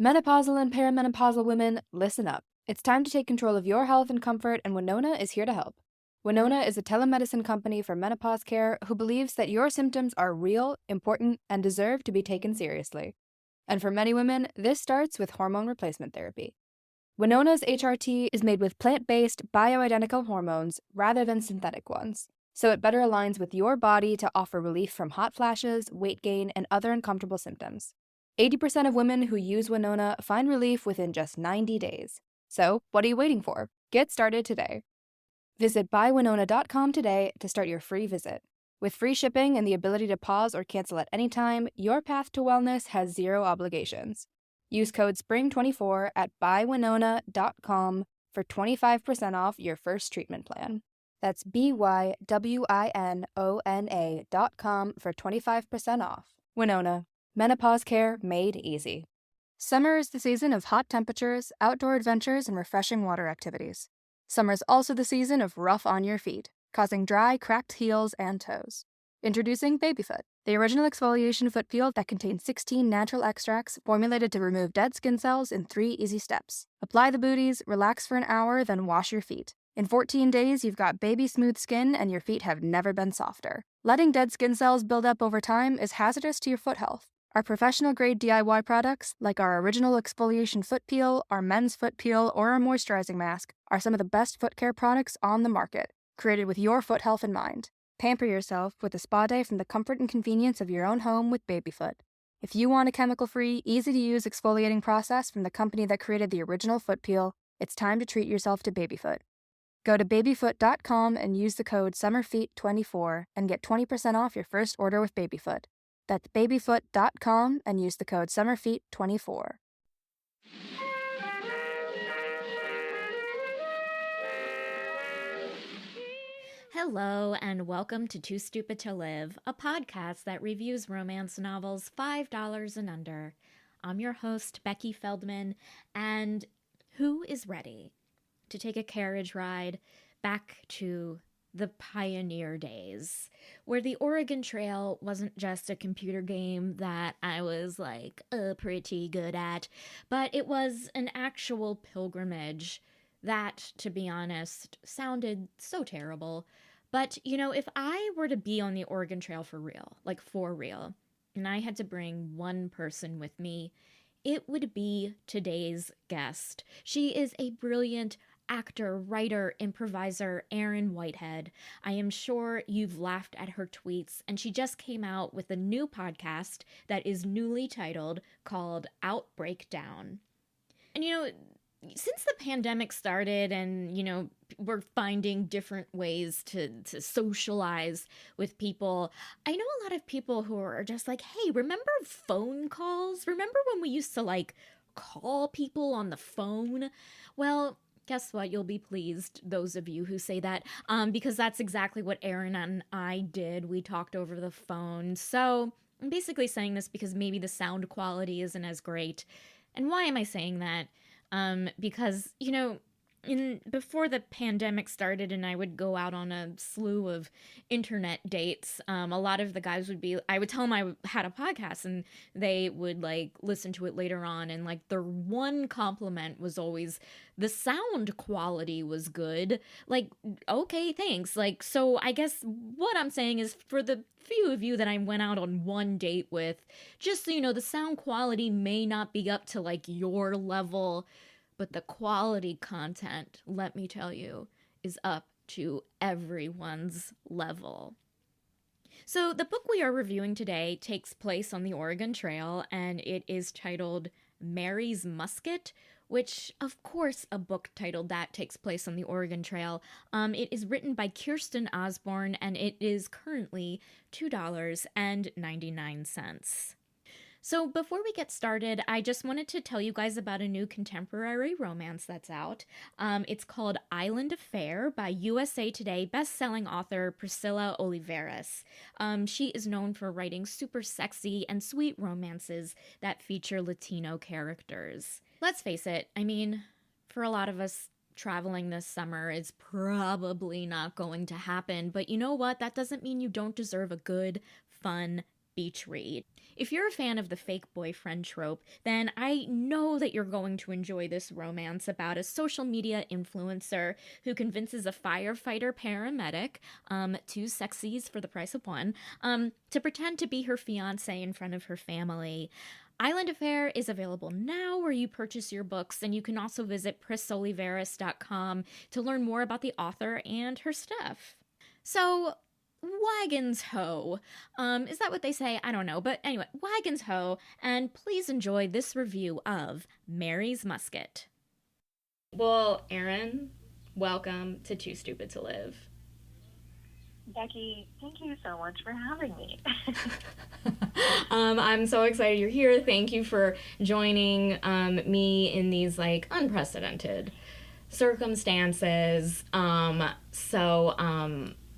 Menopausal and perimenopausal women, listen up. It's time to take control of your health and comfort, and Winona is here to help. Winona is a telemedicine company for menopause care who believes that your symptoms are real, important, and deserve to be taken seriously. And for many women, this starts with hormone replacement therapy. Winona's HRT is made with plant-based, bioidentical hormones rather than synthetic ones, so it better aligns with your body to offer relief from hot flashes, weight gain, and other uncomfortable symptoms. 80% of women who use Winona find relief within just 90 days. So, what are you waiting for? Get started today. Visit buywinona.com today to start your free visit. With free shipping and the ability to pause or cancel at any time, your path to wellness has zero obligations. Use code SPRING24 at buywinona.com for 25% off your first treatment plan. That's BYWINONA.com for 25% off. Winona. Menopause care made easy. Summer is the season of hot temperatures, outdoor adventures, and refreshing water activities. Summer is also the season of rough on your feet, causing dry, cracked heels and toes. Introducing Babyfoot, the original exfoliation foot peel that contains 16 natural extracts formulated to remove dead skin cells in 3 easy steps. Apply the booties, relax for an hour, then wash your feet. In 14 days, you've got baby smooth skin and your feet have never been softer. Letting dead skin cells build up over time is hazardous to your foot health. Our professional-grade DIY products, like our original exfoliation foot peel, our men's foot peel, or our moisturizing mask, are some of the best foot care products on the market, created with your foot health in mind. Pamper yourself with a spa day from the comfort and convenience of your own home with Babyfoot. If you want a chemical-free, easy-to-use exfoliating process from the company that created the original foot peel, it's time to treat yourself to Babyfoot. Go to babyfoot.com and use the code SUMMERFEET24 and get 20% off your first order with Babyfoot. That's babyfoot.com and use the code SUMMERFEET24. Hello, and welcome to Too Stupid to Live, a podcast that reviews romance novels $5 and under. I'm your host, Becky Feldman, and who is ready to take a carriage ride back to the pioneer days, where the Oregon Trail wasn't just a computer game that I was pretty good at, but it was an actual pilgrimage that, to be honest, sounded so terrible. But, if I were to be on the Oregon Trail for real, and I had to bring one person with me, it would be today's guest. She is a brilliant actor, writer, improviser, Erin Whitehead. I am sure you've laughed at her tweets, and she just came out with a new podcast that is newly called Outbreakdown. And since the pandemic started and, we're finding different ways to socialize with people, I know a lot of people who are just like, hey, remember phone calls? Remember when we used to call people on the phone? Well, guess what? You'll be pleased, those of you who say that, because that's exactly what Erin and I did. We talked over the phone. So I'm basically saying this because maybe the sound quality isn't as great. And why am I saying that? Because, before the pandemic started and I would go out on a slew of internet dates, a lot of the guys I would tell them I had a podcast and they would listen to it later on, and their one compliment was always the sound quality was good. Okay, thanks. So I guess what I'm saying is, for the few of you that I went out on one date with, just so you know, the sound quality may not be up to your level, but the quality content, let me tell you, is up to everyone's level. So the book we are reviewing today takes place on the Oregon Trail, and it is titled Mary's Musket, which, of course, a book titled that takes place on the Oregon Trail. It is written by Kirsten Osborne, and it is currently $2.99. So before we get started, I just wanted to tell you guys about a new contemporary romance that's out. It's called Island Affair by USA Today best-selling author Priscilla Oliveras. She is known for writing super sexy and sweet romances that feature Latino characters. Let's face it, for a lot of us, traveling this summer is probably not going to happen, but you know what? That doesn't mean you don't deserve a good, fun beach read. If you're a fan of the fake boyfriend trope, then I know that you're going to enjoy this romance about a social media influencer who convinces a firefighter paramedic, two sexies for the price of one, to pretend to be her fiancé in front of her family. Island Affair is available now where you purchase your books, and you can also visit prisoliveris.com to learn more about the author and her stuff. So, wagons ho. Is that what they say? I don't know. But anyway, wagons ho, and please enjoy this review of Mary's Musket. Well, Erin, welcome to Too Stupid to Live. Becky, thank you so much for having me. I'm so excited you're here. Thank you for joining me in these like unprecedented circumstances.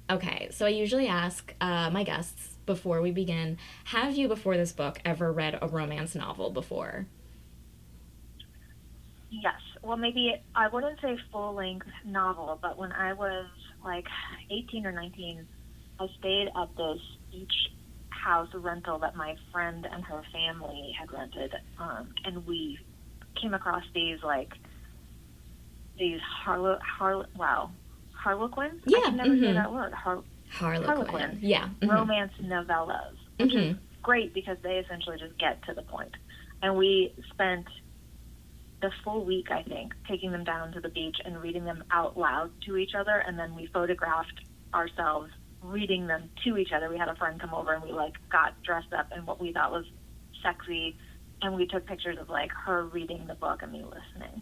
Okay, so I usually ask my guests before we begin, have you before this book ever read a romance novel before? Yes. Well, maybe I wouldn't say full-length novel, but when I was like 18 or 19, I stayed at this beach house rental that my friend and her family had rented, and we came across these Harlequin? Yeah. I can never say that word. Harlequin. Yeah. Romance novellas, which is great because they essentially just get to the point. And we spent the full week, I think, taking them down to the beach and reading them out loud to each other, and then we photographed ourselves reading them to each other. We had a friend come over and we got dressed up in what we thought was sexy, and we took pictures of her reading the book and me listening.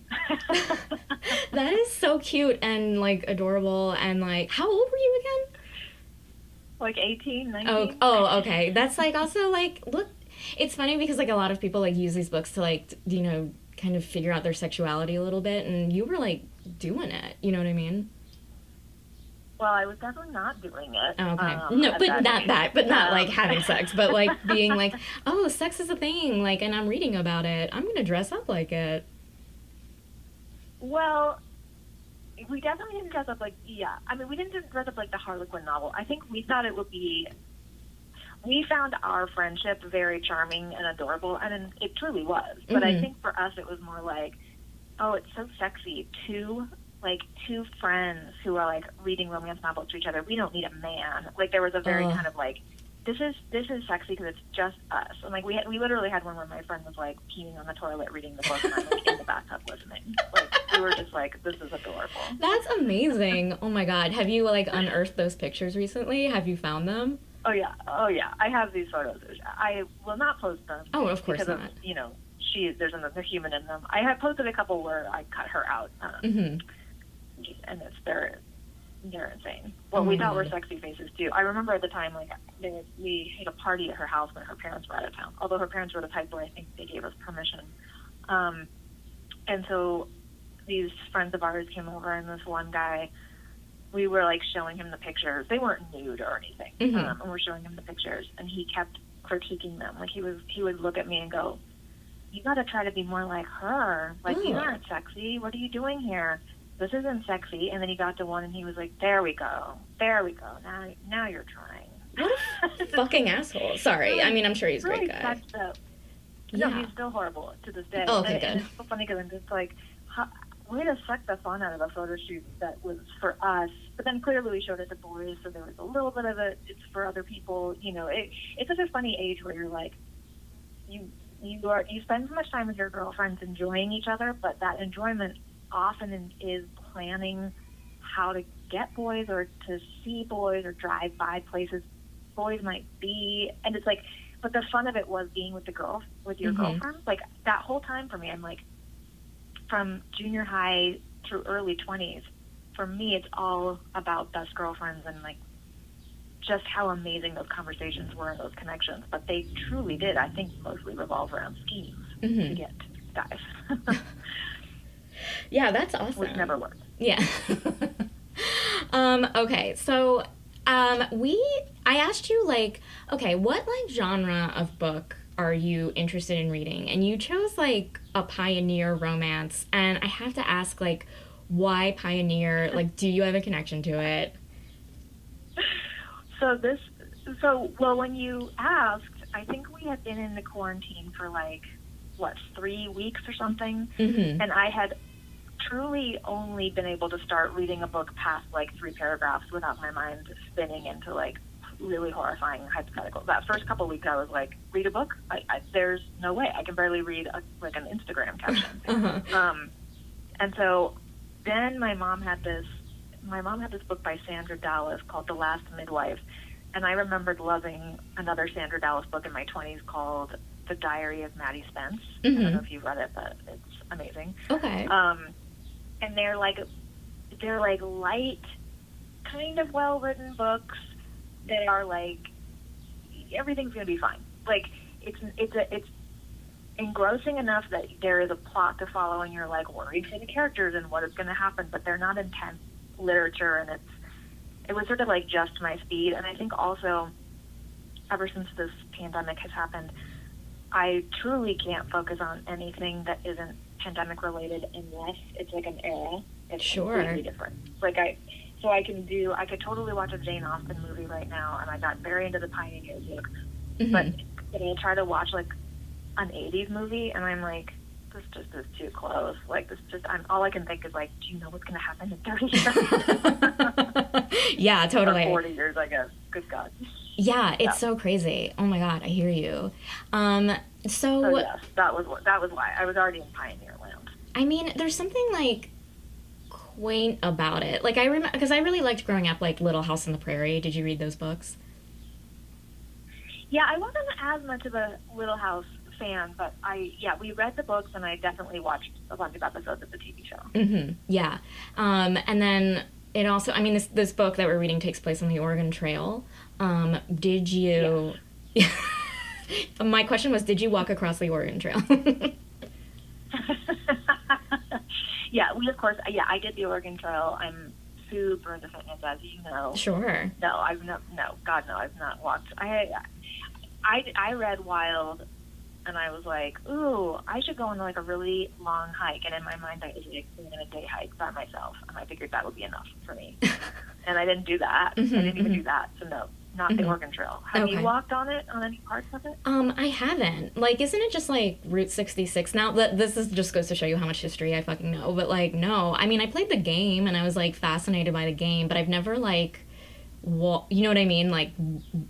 That is so cute and adorable. And how old were you again? 18, 19. Oh, okay. That's also look, it's funny because a lot of people use these books to kind of figure out their sexuality a little bit, and you were doing it, you know what I mean? Well, I was definitely not doing it. Oh, okay. No, but not that, but not having sex, but being oh, sex is a thing, and I'm reading about it. I'm going to dress up like it. Well, we definitely didn't dress up we didn't dress up like the Harlequin novel. I think we thought it would be, we found our friendship very charming and adorable, and it truly was. But I think for us it was more oh, it's so sexy. Two friends who are reading romance novels to each other. We don't need a man. There was a very kind of this is sexy because it's just us. And we literally had one where my friend was peeing on the toilet reading the book, and I'm in the bathtub listening. We were just this is adorable. That's amazing. Oh my God. Have you unearthed those pictures recently? Have you found them? Oh yeah. I have these photos. I will not post them. Oh, of course not. There's another human in them. I have posted a couple where I cut her out. And they're insane. Well, we thought were sexy faces too. I remember at the time, we had a party at her house when her parents were out of town. Although her parents were the type where I think they gave us permission. And so these friends of ours came over, and this one guy, we were showing him the pictures. They weren't nude or anything, and we're showing him the pictures, and he kept critiquing them. He would look at me and go, "You got to try to be more like her. You aren't sexy. What are you doing here? This isn't sexy." And then he got to one and he was like, there we go. Now you're trying. What a fucking asshole. Sorry. Really, I mean, I'm sure he's a great guy. No, he's still horrible to this day. Oh, okay, good. And it's so funny because I'm just way to suck the fun out of a photo shoot that was for us. But then clearly we showed it to boys, so there was a little bit of it's for other people. It's such a funny age where you're you spend so much time with your girlfriends enjoying each other, but that enjoyment often is planning how to get boys or to see boys or drive by places boys might be, and it's but the fun of it was being with your girlfriends. That whole time for me, I'm from junior high through early 20s, for me it's all about best girlfriends and just how amazing those conversations were and those connections. But they truly did, I think, mostly revolve around schemes to get guys. Yeah, that's awesome. Which never worked. Yeah. Okay, so I asked you okay, what genre of book are you interested in reading? And you chose a pioneer romance, and I have to ask why pioneer? Do you have a connection to it? Well, when you asked, I think we had been in the quarantine for like, 3 weeks or something. Mm-hmm. And I had truly only been able to start reading a book past like 3 paragraphs without my mind spinning into like really horrifying hypotheticals. That first couple weeks I was like, read a book? There's no way. I can barely read like an Instagram caption. Uh-huh. And so then my mom had this book by Sandra Dallas called The Last Midwife. And I remembered loving another Sandra Dallas book in my 20s called The Diary of Maddie Spence. Mm-hmm. I don't know if you've read it, but it's amazing. Okay. And they're like light, kind of well-written books that are like, everything's gonna be fine. Like it's engrossing enough that there is a plot to follow, and you're like worried for the characters and what is gonna happen, but they're not intense literature, and it was sort of like just my speed. And I think also, ever since this pandemic has happened, I truly can't focus on anything that isn't pandemic related unless it's like an era. It's completely different. Like I could totally watch a Jane Austen movie right now, and I got very into the Pioneer book. Mm-hmm. But I try to watch like an 80s movie, and I'm like, this just is too close. Like all I can think is like, do you know what's going to happen in 30 years? Yeah, totally. Or 40 years, I guess. Good God. Yeah, it's so crazy. Oh my God, I hear you. So yes, that was why I was already in Pioneer Land. I mean, there's something like quaint about it. Like I remember, because I really liked growing up, like Little House on the Prairie. Did you read those books? Yeah, I wasn't as much of a Little House fan, but we read the books, and I definitely watched a bunch of episodes of the TV show. Mm-hmm. Yeah. And then it also, I mean, this book that we're reading takes place on the Oregon Trail. Did you... Yes. My question was, did you walk across the Oregon Trail? Yeah, I did the Oregon Trail. I'm super into fitness, as you know. Sure. I've not walked. I read Wild, and I was like, ooh, I should go on like a really long hike. And in my mind, I was like doing a day hike by myself, and I figured that would be enough for me. And I didn't do that. Mm-hmm, I didn't even do that. So no, not the Oregon Trail. Have you walked on it, on any parts of it? I haven't. Like, isn't it just like Route 66 now? This just goes to show you how much history I fucking know. But like, no. I mean, I played the game, and I was like fascinated by the game, but I've never like you know what I mean? Like,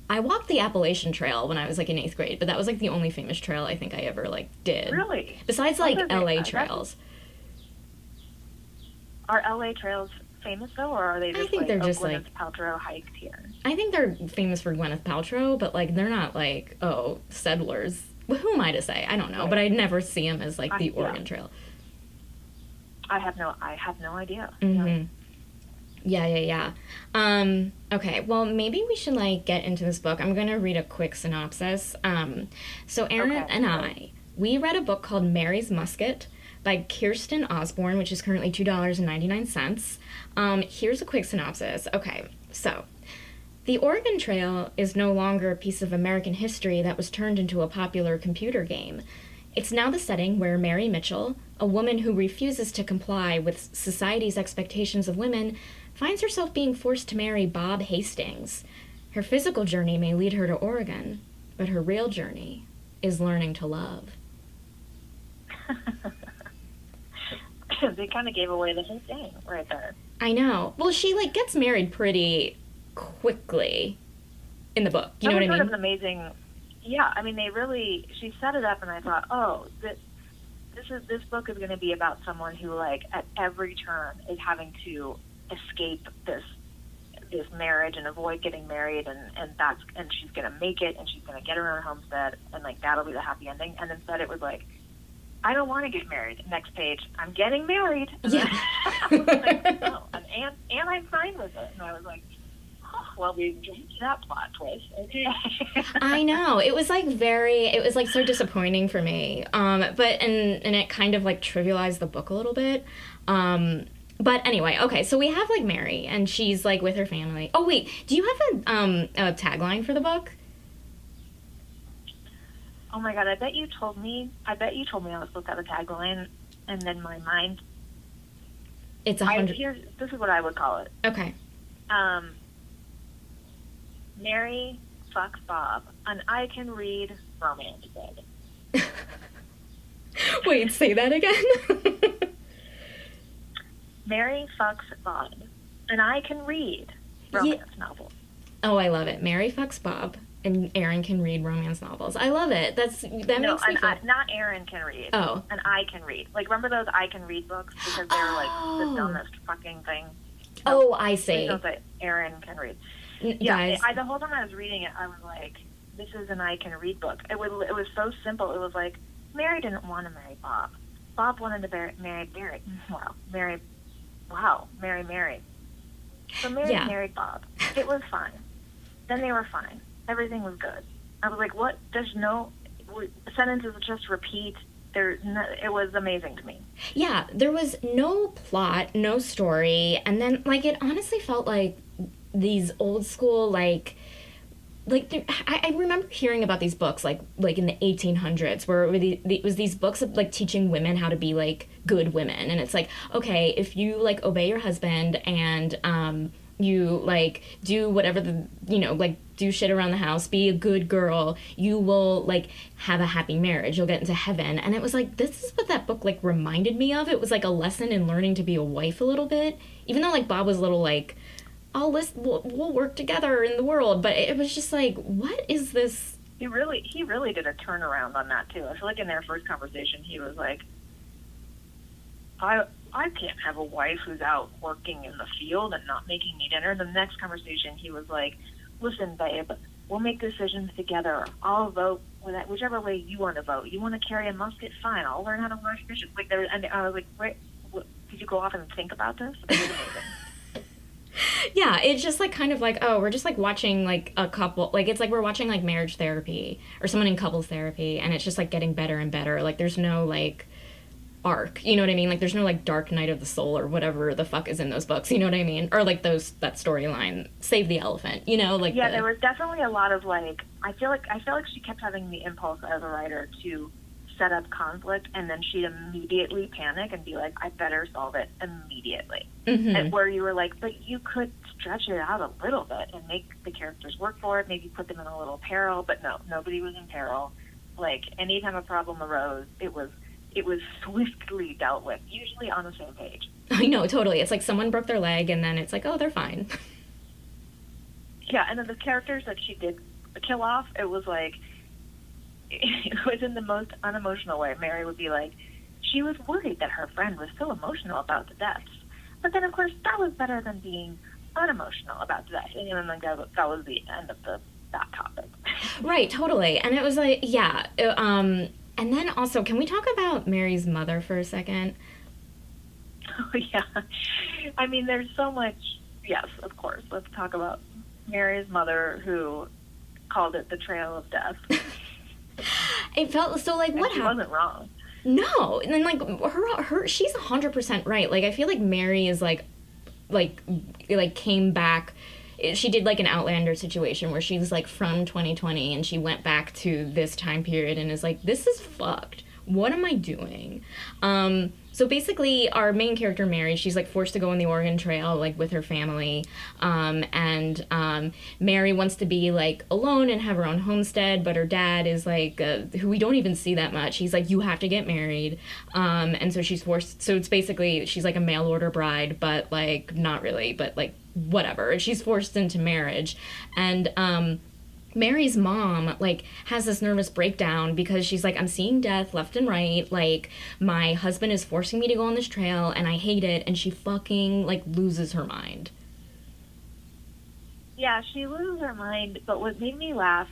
I walked the Appalachian Trail when I was like in 8th grade, but that was like the only famous trail I think I ever like did. Really? Besides like LA trails. Are LA trails famous though, or are they just I think they're just Gwyneth Paltrow hiked here? I think they're famous for Gwyneth Paltrow, but like they're not like, settlers. Who am I to say? I don't know, right. But I never see them as like the Oregon Trail. I have no idea. Mm-hmm. Yeah. Okay, well, maybe we should, like, get into this book. I'm gonna read a quick synopsis. So Erin and I, we read a book called Mary's Musket by Kirsten Osborne, which is currently $2.99. Here's a quick synopsis. Okay, so the Oregon Trail is no longer a piece of American history that was turned into a popular computer game. It's now the setting where Mary Mitchell, a woman who refuses to comply with society's expectations of women, finds herself being forced to marry Bob Hastings. Her physical journey may lead her to Oregon, but her real journey is learning to love. They kind of gave away the whole thing right there. I know. Well, she, like, gets married pretty quickly in the book. You know what I mean? That was sort of an amazing... Yeah, I mean, she set it up, and I thought, this book is going to be about someone who, like, at every turn is having to escape this marriage and avoid getting married, and she's going to make it, and she's going to get her own homestead, and, like, that'll be the happy ending. And instead it was like, I don't want to get married. Next page, I'm getting married. And yeah. I was like, no. And I'm fine with it. And I was like, well, we jumped that plot twist. Okay. I know. It was like so disappointing for me. But it kind of like trivialized the book a little bit. But anyway, okay, so we have like Mary, and she's like with her family. Oh wait, do you have a tagline for the book? Oh my God, I bet you told me I was supposed to have a tagline, and then my mind. It's 100. This is what I would call it. Okay. Mary fucks Bob, and I can read romance book. Wait, say that again? Mary fucks Bob, and I can read romance novels. Oh, I love it. Mary fucks Bob, and Erin can read romance novels. I love it. That makes me feel... not Erin can read. Oh. And I can read. Like, remember those I can read books? Because they're, like, the dumbest fucking thing. Oh, I see. Please don't say Erin can read. Guys. The whole time I was reading it, I was like, this is an I can read book. It was so simple. It was like, Mary didn't want to marry Bob. Bob wanted to marry Mary. Mary married. So Mary married Bob. It was fine. Then they were fine. Everything was good. I was like, what? There's no sentences just repeat. It was amazing to me. Yeah, there was no plot, no story, and then, like, it honestly felt like these old school, like I remember hearing about these books, like in the 1800s, where it was these books of, like, teaching women how to be, like, good women, and it's like, okay, if you, like, obey your husband and, you, like, do whatever do shit around the house, be a good girl, you will, like, have a happy marriage, you'll get into heaven. And it was like, this is what that book, like, reminded me of. It was like a lesson in learning to be a wife a little bit, even though, like, Bob was a little like, we'll work together in the world, but it was just like, what is this? He really did a turnaround on that too. I feel like in their first conversation he was like, I can't have a wife who's out working in the field and not making me dinner. The next conversation, he was like, listen, babe, we'll make decisions together. I'll vote whichever way you want to vote. You want to carry a musket? Fine. I'll learn how to wash dishes. And I was like, wait, did you go off and think about this? It was amazing. Yeah, it's just, like, kind of like, oh, we're just, like, watching, like, a couple, like, it's like we're watching, like, marriage therapy or someone in couples therapy, and it's just, like, getting better and better. Like, there's no, like, arc, you know what I mean? Like, there's no, like, dark night of the soul or whatever the fuck is in those books, you know what I mean? Or, like, that storyline, save the elephant, you know? Like, there was definitely a lot of, like, I feel like she kept having the impulse as a writer to set up conflict, and then she'd immediately panic and be like, I better solve it immediately. Mm-hmm. And where you were like, but you could stretch it out a little bit and make the characters work for it, maybe put them in a little peril, but no, nobody was in peril. Like, anytime a problem arose, it was swiftly dealt with, usually on the same page. I know, totally. It's like someone broke their leg, and then it's like, oh, they're fine. Yeah, and then the characters that she did kill off, it was like, it was in the most unemotional way. Mary would be like, she was worried that her friend was so emotional about the deaths. But then, of course, that was better than being unemotional about the deaths. And then, like, that was the end of that topic. Right, totally. And it was like, yeah. And then also, can we talk about Mary's mother for a second? Oh, yeah. I mean, there's so much. Yes, of course. Let's talk about Mary's mother, who called it the Trail of Death. It felt so like, what happened? She wasn't wrong. No, and then, like, her she's 100% right. Like, I feel like Mary is like came back. She did, like, an Outlander situation where she was, like, from 2020 and she went back to this time period and is like, this is fucked. What am I doing? So basically, our main character, Mary, she's, like, forced to go on the Oregon Trail, like, with her family. And Mary wants to be, like, alone and have her own homestead, but her dad is, like, who we don't even see that much. He's like, you have to get married. And so she's forced, so it's basically, she's, like, a mail order bride, but, like, not really, but, like, whatever. She's forced into marriage. And, Mary's mom, like, has this nervous breakdown because she's like, I'm seeing death left and right. Like, my husband is forcing me to go on this trail and I hate it. And she fucking, like, loses her mind. Yeah, she loses her mind. But what made me laugh,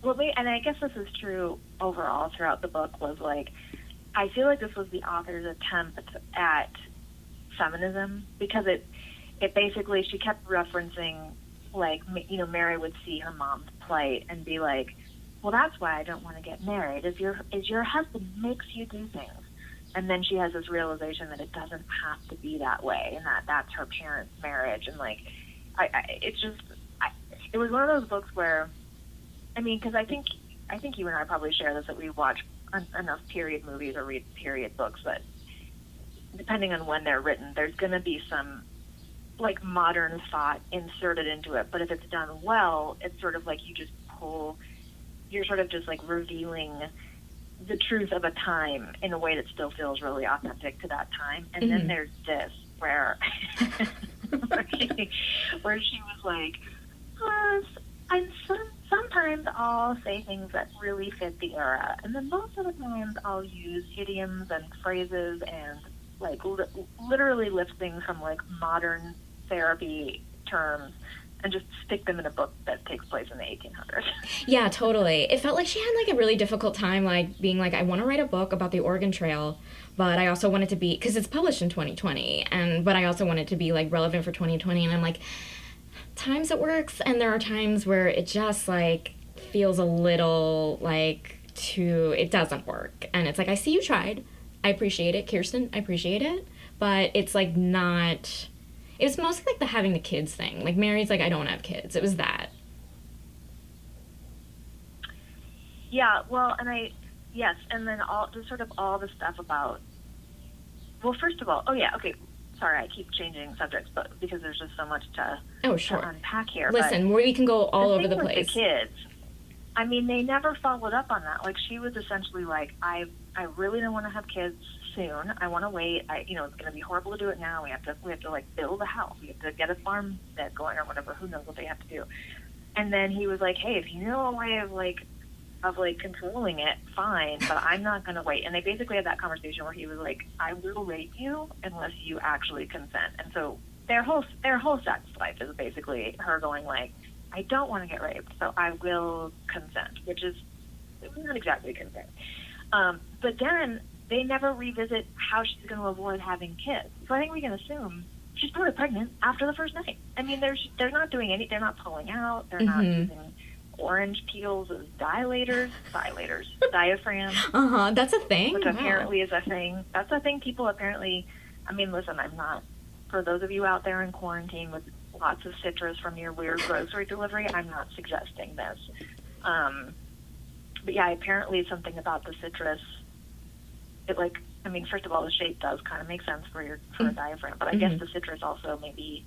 and I guess this is true overall throughout the book, was, like, I feel like this was the author's attempt at feminism, because it basically, she kept referencing, like, you know, Mary would see her mom's plight and be like, well, that's why I don't want to get married, is your husband makes you do things. And then she has this realization that it doesn't have to be that way, and that's her parents' marriage. And, like, it was one of those books where, I mean, because I think you and I probably share this, that we watch enough period movies or read period books that, depending on when they're written, there's going to be some like modern thought inserted into it. But if it's done well, it's sort of like you're sort of just like revealing the truth of a time in a way that still feels really authentic to that time. And then there's this where where she was like, sometimes I'll say things that really fit the era, and then most of the times I'll use idioms and phrases and like literally lift things from like modern therapy terms and just stick them in a book that takes place in the 1800s. Yeah, totally. It felt like she had like a really difficult time like being like, I want to write a book about the Oregon Trail, but I also want it to be, because it's published in 2020, but I also want it to be like relevant for 2020, and I'm like, times it works, and there are times where it just like feels a little like it doesn't work, and it's like, I see you tried, I appreciate it, Kirsten, I appreciate it, but it's like not. It was mostly like the having the kids thing. Like Mary's like, I don't have kids. It was that. Yeah, well, and then all the stuff about. Well, first of all, sorry, I keep changing subjects, but because there's just so much to unpack here. Listen, we can go all over the place. The kids, I mean, they never followed up on that. Like, she was essentially like, I really don't want to have kids soon. I want to wait. It's going to be horrible to do it now. We have to like build a house. We have to get a farm bed going or whatever. Who knows what they have to do. And then he was like, hey, if you know a way of controlling it, fine, but I'm not going to wait. And they basically had that conversation where he was like, I will rape you unless you actually consent. And so their whole sex life is basically her going like, I don't want to get raped, so I will consent, which is not exactly consent. But then they never revisit how she's going to avoid having kids. So I think we can assume she's probably pregnant after the first night. I mean, they're not doing they're not pulling out, they're not using orange peels as dilators, diaphragms. That's a thing. Which apparently is a thing. That's a thing people apparently, I mean, listen, I'm not, for those of you out there in quarantine with lots of citrus from your weird grocery delivery, I'm not suggesting this. But yeah, apparently something about the citrus, first of all, the shape does kind of make sense for a diaphragm, but I guess the citrus also maybe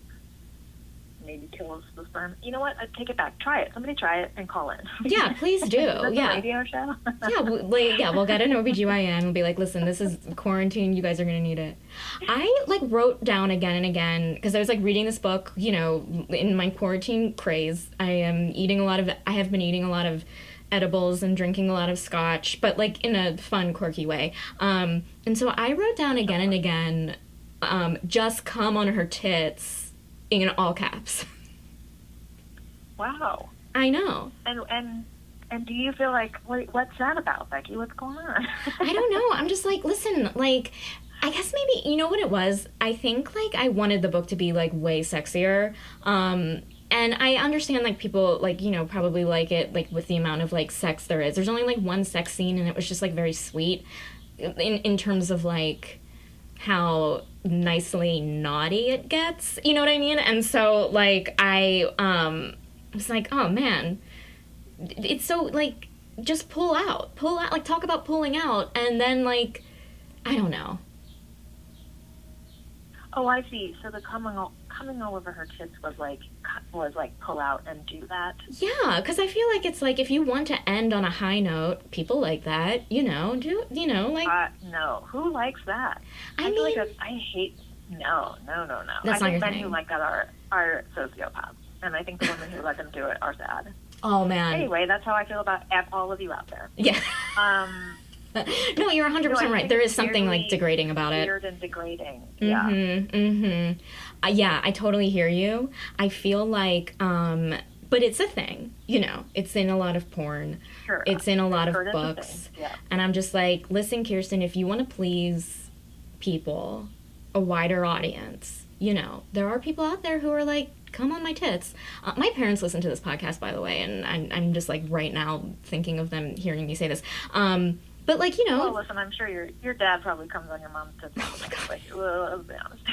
kills the sperm. You know what? I take it back. Try it. Somebody try it and call in. Yeah, please do. Yeah. A radio show? We'll get an OBGYN. We'll be like, listen, this is quarantine. You guys are going to need it. I wrote down again and again, because I was reading this book, in my quarantine craze. I have been eating a lot of edibles and drinking a lot of scotch, but in a fun, quirky way. And so I wrote down again and again, just come on her tits, in all caps. Wow. I know. And do you feel like, what's that about, Becky? What's going on? I don't know. I'm just listen, I guess maybe, you know what it was? I think, I wanted the book to be, way sexier. And I understand, people, probably like it, with the amount of, sex there is. There's only, one sex scene, and it was just, very sweet in terms of, how nicely naughty it gets. You know what I mean? And so, I was like, oh, man. It's so, just pull out. Talk about pulling out, and then, I don't know. Oh, I see. So the coming all over her tits was pull out and do that. Yeah, because I feel it's if you want to end on a high note, people like that, no, who likes that? I hate no. That's I not your think men thing. who like that are sociopaths, and I think the women who let them do it are sad. Oh man. Anyway, that's how I feel about all of you out there. Yeah. No, you're 100% right. There is something degrading about it. Weird and degrading. Yeah. Yeah, I totally hear you. I feel but it's a thing, It's in a lot of porn. Sure. It's in a lot of books. Yeah. And I'm just listen, Kirsten, if you want to please people, a wider audience, there are people out there who are come on my tits. My parents listen to this podcast, by the way, and I'm just right now thinking of them hearing me say this. But Well, listen, I'm sure your dad probably comes on your mom's tits. Oh my God. Let's be honest.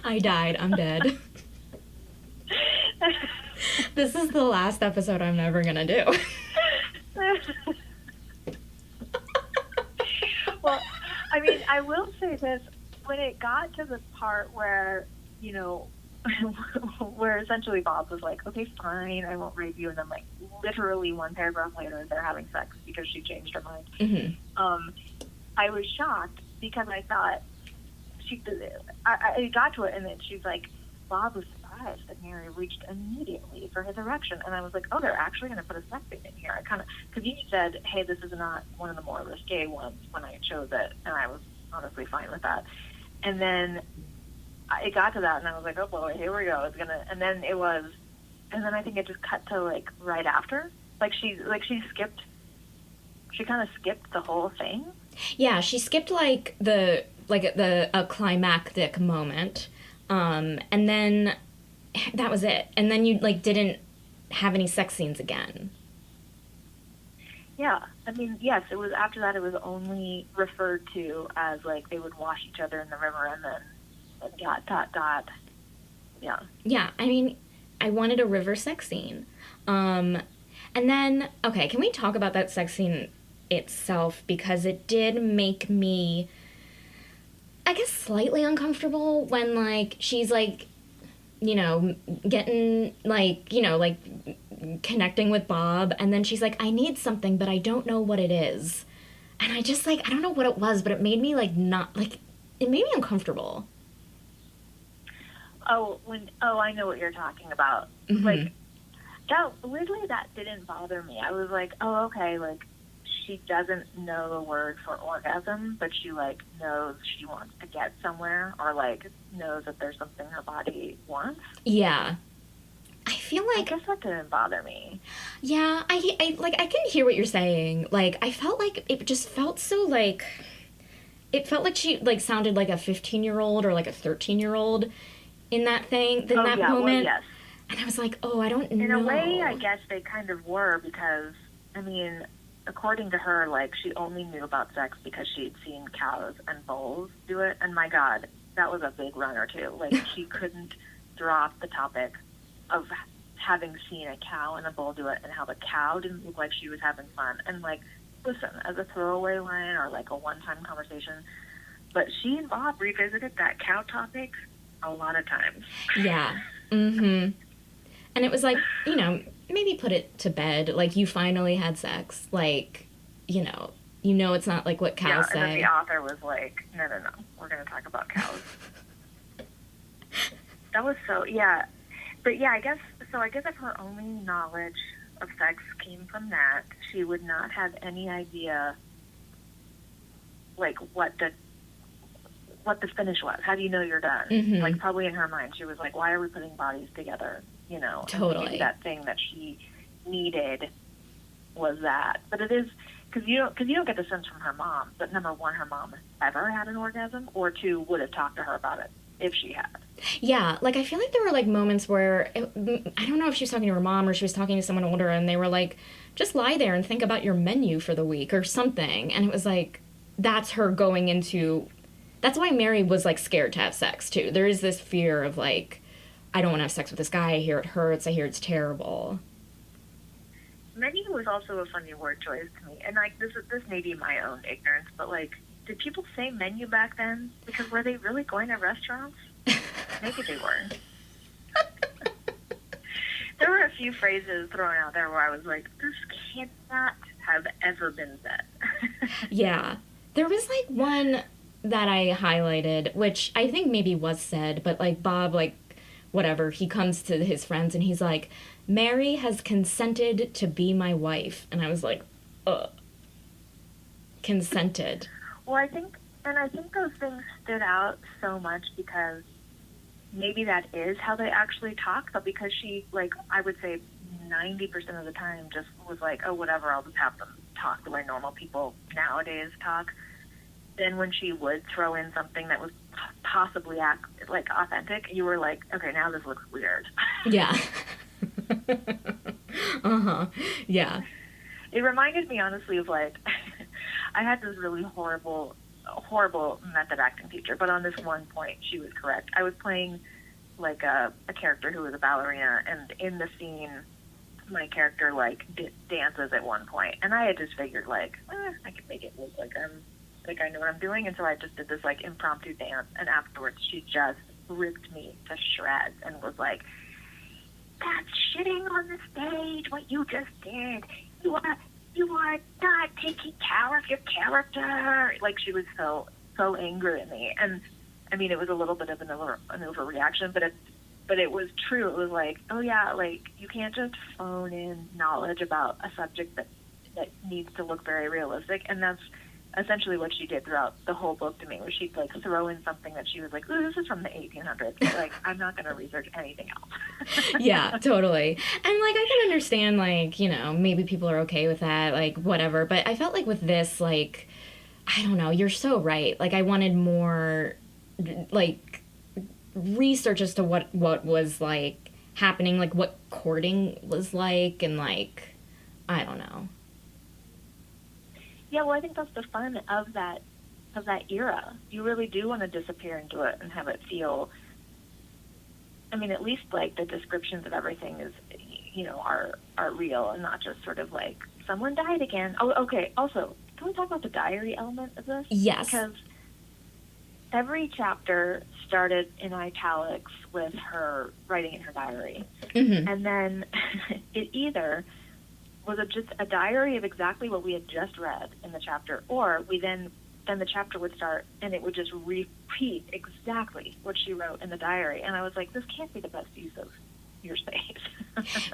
I died. I'm dead. This is the last episode I'm never gonna do. I mean, I will say this: when it got to the part where, you know, where essentially Bob was like, "Okay, fine, I won't rape you," and then like literally one paragraph later, they're having sex because she changed her mind. Mm-hmm. I was shocked because I thought I got to it, and then she's like, Bob was surprised that Mary reached immediately for his erection, and I was like, oh, they're actually going to put a sex scene in here. I kind of, because you said, hey, this is not one of the more risque ones when I chose it, and I was honestly fine with that. And then it got to that, and I was like, oh boy, here we go. It's gonna, and then I think it just cut to like right after, she kind of skipped the whole thing. Yeah, she skipped the climactic moment, and then that was it. And then you didn't have any sex scenes again. Yeah, I mean, yes, it was after that. It was only referred to as like they would wash each other in the river, and then Yeah. Yeah, I mean, I wanted a river sex scene, and then okay, can we talk about that sex scene itself, because it did make me, I guess, slightly uncomfortable when she's getting connecting with Bob, and then she's like, I need something but I don't know what it is, and I just I don't know what it was, but it made me it made me uncomfortable. I know what you're talking about. Mm-hmm. Weirdly, that didn't bother me. I was like, oh, okay, she doesn't know the word for orgasm, but she knows she wants to get somewhere, or knows that there's something her body wants. Yeah, I feel I guess that didn't bother me. Yeah, I can hear what you're saying. I felt it just felt so it felt like she sounded like a 15-year-old or like a 13-year-old in that thing, in that moment. Well, yes. And I was like, oh, I don't know. In a way, I guess they kind of were, because, I mean, according to her, she only knew about sex because she'd seen cows and bulls do it. And my God, that was a big runner, too. She couldn't drop the topic of having seen a cow and a bull do it, and how the cow didn't look like she was having fun. And, listen, as a throwaway line or, a one-time conversation, but she and Bob revisited that cow topic a lot of times. Yeah. Mm-hmm. And it was maybe put it to bed. You finally had sex. It's not what cows say. And then the author was like, no, we're going to talk about cows. That was so, yeah. But yeah, I guess if her only knowledge of sex came from that, she would not have any idea, what the finish was. How do you know you're done? Mm-hmm. Probably in her mind, she was like, why are we putting bodies together? Totally. And that thing that she needed was that. But it is, because you don't get the sense from her mom that, number one, her mom ever had an orgasm, or two, would have talked to her about it if she had. Yeah, I feel there were moments where I don't know if she was talking to her mom or she was talking to someone older, and they were just lie there and think about your menu for the week or something. And it was that's her going into, that's why Mary was scared to have sex too. There is this fear of I don't want to have sex with this guy. I hear it hurts. I hear it's terrible. Menu was also a funny word choice to me, and this may be my own ignorance, but did people say menu back then? Because were they really going to restaurants? Maybe they were. There were a few phrases thrown out there where I was like, this cannot have ever been said. Yeah. There was one that I highlighted, which I think maybe was said, but Bob, whatever, he comes to his friends and he's like, Mary has consented to be my wife. And I was like, ugh. Consented. Well, I think those things stood out so much because maybe that is how they actually talk, but because she, I would say 90% of the time just was oh, whatever, I'll just have them talk the way normal people nowadays talk. Then when she would throw in something that was possibly authentic, you were like, okay, now this looks weird. Yeah. Uh-huh. Yeah. It reminded me, honestly, of I had this really horrible method acting teacher, but on this one point, she was correct. I was playing a character who was a ballerina, and in the scene, my character dances at one point, and I had just figured I could make it look like I'm like I know what I'm doing. And so I just did this like impromptu dance, and afterwards she just ripped me to shreds and was like, "That's shitting on the stage, what you just did. You are not taking care of your character." Like, she was so angry at me. And I mean, it was a little bit of an overreaction, but it was true. It was like, oh yeah, like, you can't just phone in knowledge about a subject that needs to look very realistic. And that's essentially what she did throughout the whole book to me, where she'd like throw in something that she was like, "Ooh, this is from the 1800s." Like, I'm not going to research anything else. Yeah, totally. And like, I can understand, like, you know, maybe people are okay with that, like, whatever. But I felt like with this, like, I don't know, you're so right. Like, I wanted more, like, research as to what was, like, happening, like, what courting was like, and, like, I don't know. Yeah, well, I think that's the fun of that era. You really do want to disappear into it and have it feel, I mean, at least like the descriptions of everything is, you know, are real and not just sort of like, someone died again. Oh, okay. Also, can we talk about the diary element of this? Yes. Because every chapter started in italics with her writing in her diary. Mm-hmm. And then it either was just a diary of exactly what we had just read in the chapter, or we then the chapter would start and it would just repeat exactly what she wrote in the diary. And I was like, this can't be the best use of your space.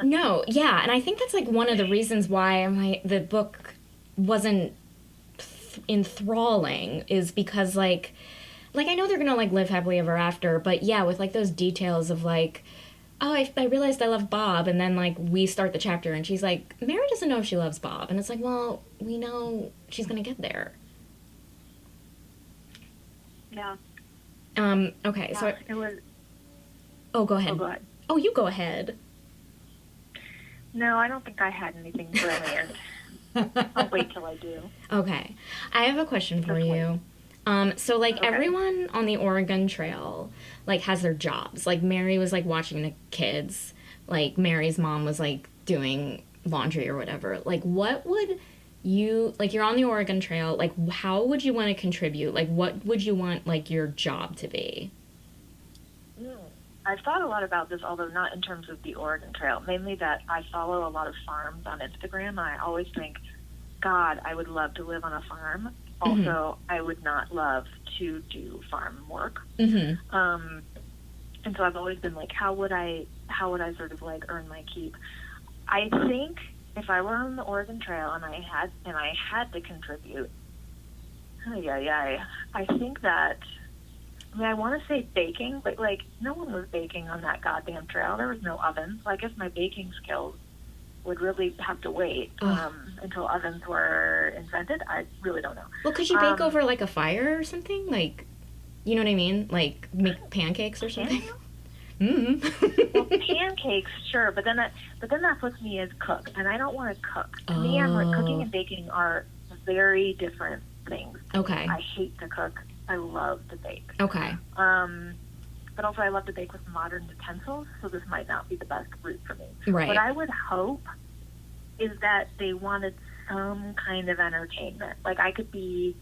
No, yeah, and I think that's like one of the reasons why the book wasn't enthralling, is because like I know they're gonna like live happily ever after, but yeah, with like those details of like, oh, I realized I love Bob, and then, like, we start the chapter, and she's like, Mary doesn't know if she loves Bob, and it's like, well, we know she's gonna get there. Yeah. Okay, yeah, so... it was... Oh, go ahead. Oh, go ahead. Oh, you go ahead. No, I don't think I had anything brilliant. I'll wait till I do. Okay. I have a question for you. So, like, okay. Everyone on the Oregon Trail, like, has their jobs. Like, Mary was, like, watching the kids. Like, Mary's mom was, like, doing laundry or whatever. Like, what would you... Like, you're on the Oregon Trail. Like, how would you want to contribute? Like, what would you want, like, your job to be? I've thought a lot about this, although not in terms of the Oregon Trail. Mainly that I follow a lot of farms on Instagram, and I always think, God, I would love to live on a farm. Also, Mm-hmm. I would not love to do farm work. Mm-hmm. And so I've always been like, how would I sort of like earn my keep? I think if I were on the Oregon Trail and I had to contribute, I think that, I mean, I want to say baking, but like no one was baking on that goddamn trail. There was no oven, so I guess my baking skills would really have to wait until ovens were invented. I really don't know. Well, could you bake over like a fire or something? Like, you know what I mean? Like make pancakes or something? Well, pancakes, sure, but then that puts me as cook, and I don't want to cook. To me, cooking and baking are very different things. Okay. I hate to cook. I love to bake. Okay. But also I love to bake with modern utensils, so this might not be the best route for me. Right. What I would hope is that they wanted some kind of entertainment. Like, I could be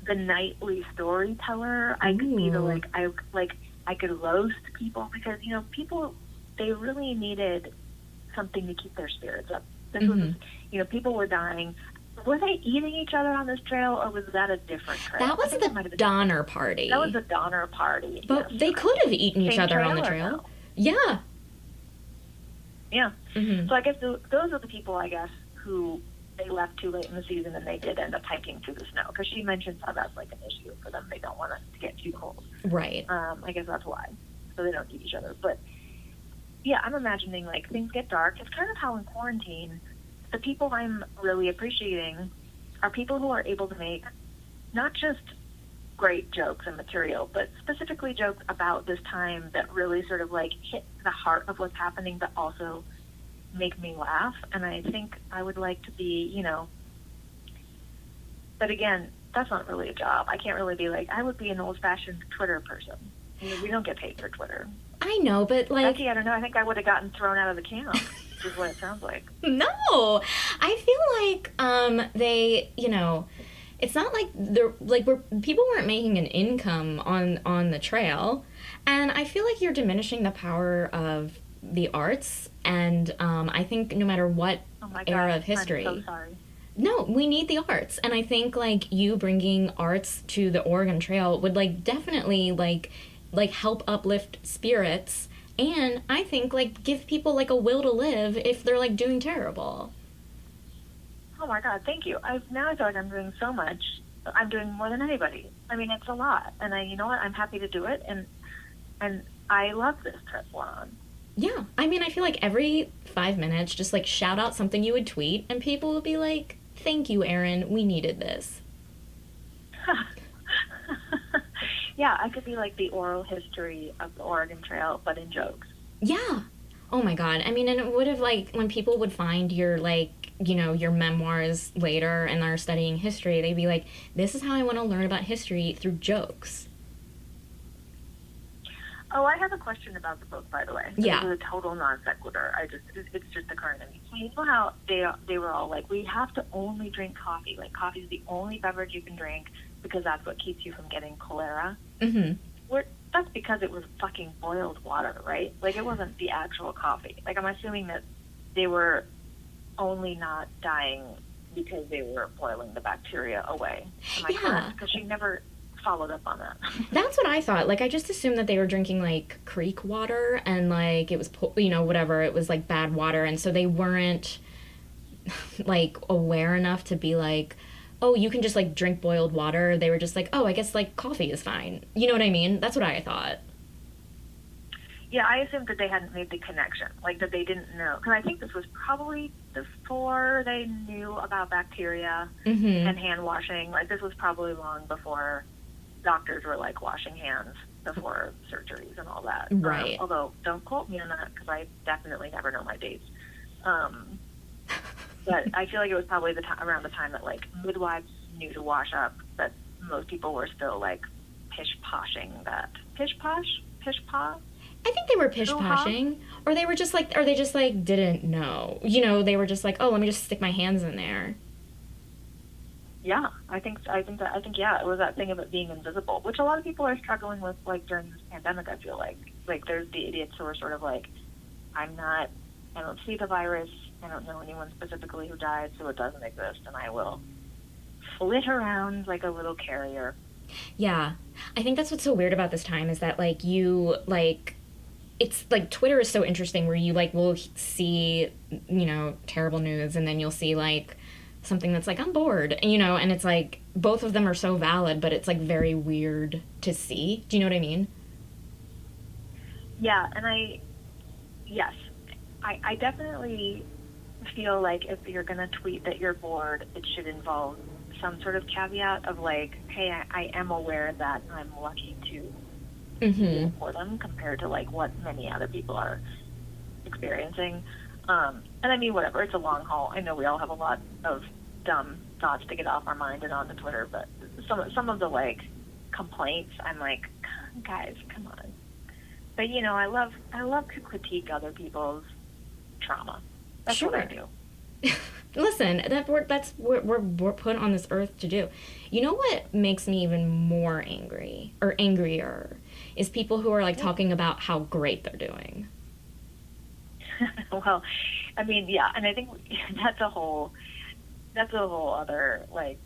the nightly storyteller. I could be the I could roast people, because you know, people, they really needed something to keep their spirits up. This was, you know, people were dying. Were they eating each other on this trail, or was that a different trail? That was the Donner Party. That was the Donner Party. But yes, they could have eaten each other on the trail. No? Yeah. Yeah. Mm-hmm. So I guess those are the people, I guess, who they left too late in the season, and they did end up hiking through the snow. Because she mentions how that's like an issue for them. They don't want it to get too cold. Right. I guess that's why. So they don't eat each other. But yeah, I'm imagining like things get dark. It's kind of how in quarantine, the people I'm really appreciating are people who are able to make not just great jokes and material, but specifically jokes about this time that really sort of like hit the heart of what's happening, but also make me laugh. And I think I would like to be, you know, but again, that's not really a job. I can't really be like, I would be an old-fashioned Twitter person. I mean, we don't get paid for Twitter. I know, but like... Becky, I don't know. I think I would have gotten thrown out of the camp, is what it sounds like. No! I feel like they, you know... it's not like people weren't making an income on the trail, and I feel like you're diminishing the power of the arts. And I think no matter what era of history, I'm so sorry. No, we need the arts, and I think like you bringing arts to the Oregon Trail would like definitely like help uplift spirits, and I think like give people like a will to live if they're like doing terrible. Oh my God, thank you. Now I feel like I'm doing so much. I'm doing more than anybody. I mean, it's a lot, and you know what? I'm happy to do it, and I love this trip we're on. Yeah, I mean, I feel like every 5 minutes, just like shout out something you would tweet, and people will be like, "Thank you, Erin. We needed this." Yeah, I could be like the oral history of the Oregon Trail, but in jokes. Yeah. Oh my God. I mean, and it would have like when people would find your like your memoirs later and are studying history, they'd be like, "This is how I want to learn about history through jokes." Oh, I have a question about the book, by the way. Yeah. This is a total non sequitur. It's just occurring to me. So you know how they were all like, we have to only drink coffee. Like, coffee is the only beverage you can drink because that's what keeps you from getting cholera. Mm-hmm. That's because it was fucking boiled water, right? Like, it wasn't the actual coffee. Like, I'm assuming that they were only not dying because they were boiling the bacteria away. Am I correct? Because she never followed up on that. That's what I thought. Like, I just assumed that they were drinking like creek water and like it was whatever, it was like bad water, and so they weren't like aware enough to be like, oh, you can just like drink boiled water. They were just like, oh, I guess like coffee is fine. You know what I mean? That's what I thought. Yeah, I assumed that they hadn't made the connection, like that they didn't know. Because I think this was probably before they knew about bacteria and hand washing. Like, this was probably long before doctors were like washing hands before surgeries and all that. Right. Although, don't quote me on that because I definitely never know my dates. But I feel like it was probably around the time that like midwives knew to wash up, that most people were still like pish-poshing that. Pish-posh? Pish-paw? I think they were pish-poshing, or they just didn't know. They were just like, oh, let me just stick my hands in there. Yeah, I think yeah, it was that thing of it being invisible, which a lot of people are struggling with, like during this pandemic. I feel like there's the idiots who are sort of like, I don't see the virus, I don't know anyone specifically who died, so it doesn't exist, and I will flit around like a little carrier. Yeah, I think that's what's so weird about this time is that like you like. It's like Twitter is so interesting where you like will see terrible news, and then you'll see like something that's like I'm bored, and it's like both of them are so valid, but it's like very weird to see. Do you know what I mean? Yeah, and I definitely feel like if you're gonna tweet that you're bored, it should involve some sort of caveat of like, hey, I am aware that I'm lucky to for them compared to like what many other people are experiencing. And I mean, whatever, it's a long haul. I know we all have a lot of dumb thoughts to get off our mind and onto Twitter, but some of the like complaints, I'm like, guys, come on. But I love to critique other people's trauma. That's sure. what I do. Listen, that's what we're put on this earth to do. You know what makes me even more angry or angrier is people who are like talking about how great they're doing. Well, I mean, yeah, and I think that's a whole other like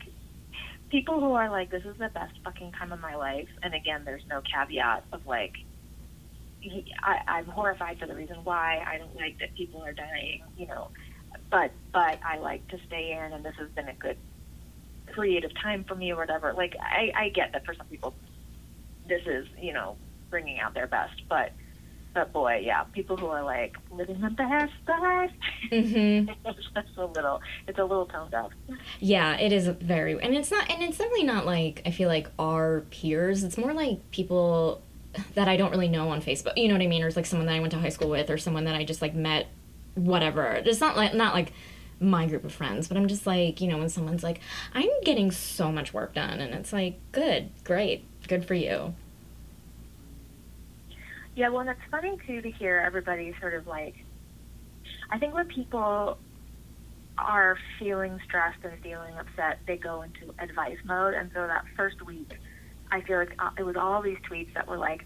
people who are like, this is the best fucking time of my life, and again, there's no caveat of like, I'm horrified for the reason why. I don't like that people are dying, but I like to stay in, and this has been a good creative time for me or whatever. Like, I get that for some people this is, bringing out their best, but boy, yeah, people who are like living the best life, it's a little toned up. Yeah, it is very, and it's definitely not like, I feel like our peers, it's more like people that I don't really know on Facebook, you know what I mean, or it's like someone that I went to high school with, or someone that I just like met, whatever. It's not like my group of friends, but I'm just like, when someone's like, I'm getting so much work done, and it's like, great, good for you. Yeah, well, and it's funny too to hear everybody sort of like, I think what people are feeling stressed and feeling upset, they go into advice mode. And so that first week, I feel like it was all these tweets that were like,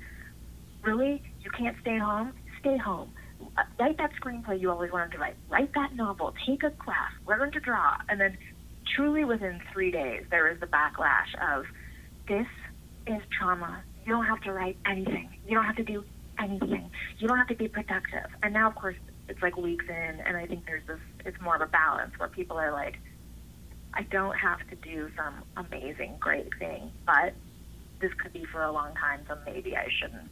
really? You can't stay home? Stay home. Write that screenplay you always wanted to write. Write that novel. Take a class. Learn to draw. And then truly within 3 days, there is the backlash of, this is trauma. You don't have to write anything. You don't have to do anything. You don't have to be productive. And now, of course, it's like weeks in, and I think there's this, it's more of a balance where people are like, I don't have to do some amazing, great thing, but this could be for a long time, so maybe I shouldn't